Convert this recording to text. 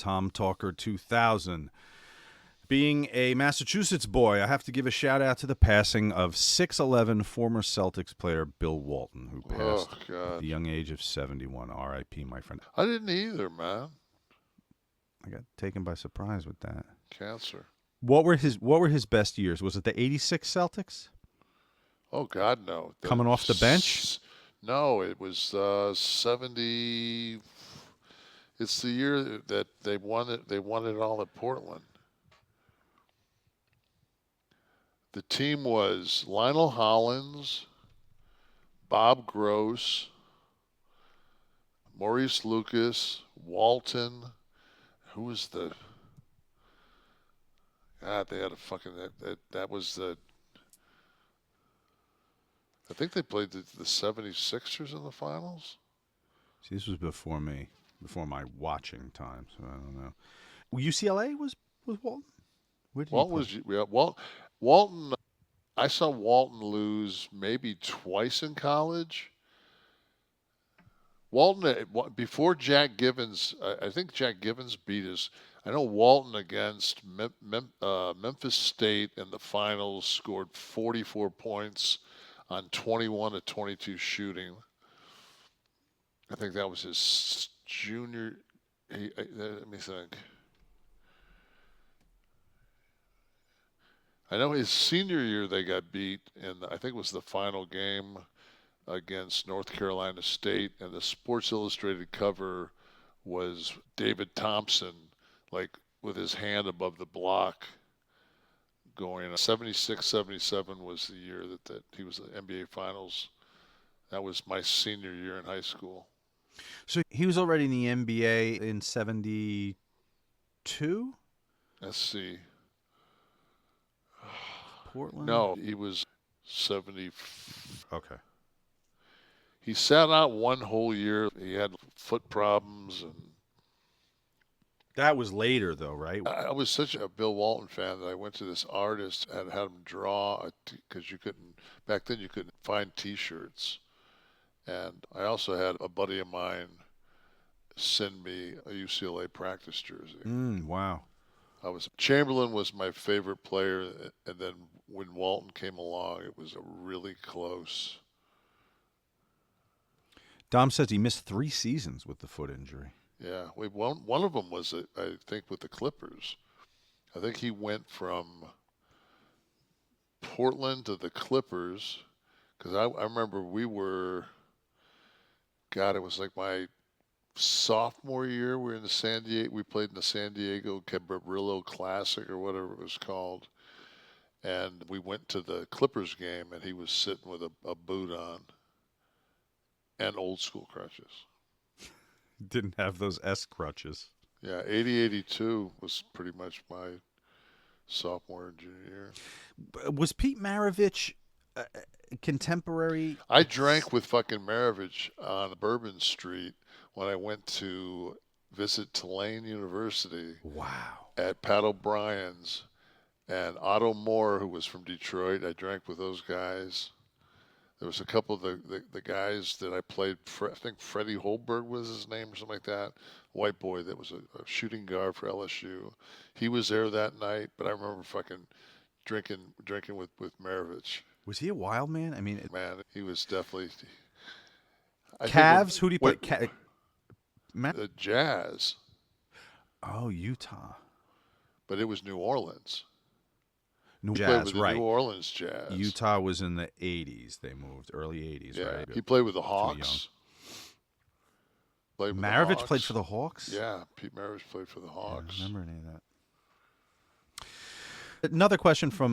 Tom Talker 2000. Being a Massachusetts boy, I have to give a shout-out to the passing of 6'11" former Celtics player Bill Walton, who passed at the young age of 71. R.I.P., my friend. I didn't either, man. I got taken by surprise with that. Cancer. What were his best years? Was it the 86 Celtics? Oh, God, no. Coming off the bench? No, it was 70. It's the year that they won it. They won it all at Portland. The team was Lionel Hollins, Bob Gross, Maurice Lucas, Walton. Who was the? God, they had a fucking that was the. I think they played the 76ers in the finals. See, this was before me, before my watching time, so I don't know. UCLA was Walton? Where did Walton. I saw Walton lose maybe twice in college. Walton before Jack Givens. I think Jack Givens beat us. I know Walton against Memphis State in the finals scored 44 points on 21 of 22 shooting. I think that was his junior. Let me think. I know his senior year they got beat, and I think it was the final game against North Carolina State, and the Sports Illustrated cover was David Thompson, like with his hand above the block, going 76-77 was the year that he was the NBA Finals. That was my senior year in high school. So he was already in the NBA in 72? Let's see. Portland? No, he was 70. Okay. He sat out one whole year. He had foot problems, and that was later, though, right? I was such a Bill Walton fan that I went to this artist and had him draw because back then you couldn't find T-shirts, and I also had a buddy of mine send me a UCLA practice jersey. Wow. Chamberlain was my favorite player, and then when Walton came along, it was a really close. Dom says he missed 3 seasons with the foot injury. Yeah, one of them was, I think, with the Clippers. I think he went from Portland to the Clippers, because I remember we were, God, it was like my sophomore year. We were in the San Diego. We played in the San Diego Cabrillo Classic or whatever it was called, and we went to the Clippers game, and he was sitting with a boot on and old school crutches. Didn't have those S crutches. Yeah, 80-82 was pretty much my sophomore and junior year. Was Pete Maravich contemporary? I drank with fucking Maravich on Bourbon Street when I went to visit Tulane University. Wow. At Pat O'Brien's, and Otto Moore, who was from Detroit. I drank with those guys. There was a couple of the guys that I played. I think Freddie Holberg was his name or something like that. White boy that was a shooting guard for LSU. He was there that night, but I remember fucking drinking with Maravich. Was he a wild man? I mean, man, he was definitely. Cavs? Who do you play? The Jazz. Oh, Utah. But it was New Orleans. Jazz, right? New Orleans Jazz. Utah was in the 80s. They moved early 80s, yeah. right? He played with the Hawks. Maravich played for the Hawks? Yeah, Pete Maravich played for the Hawks. I don't remember any of that. Another question from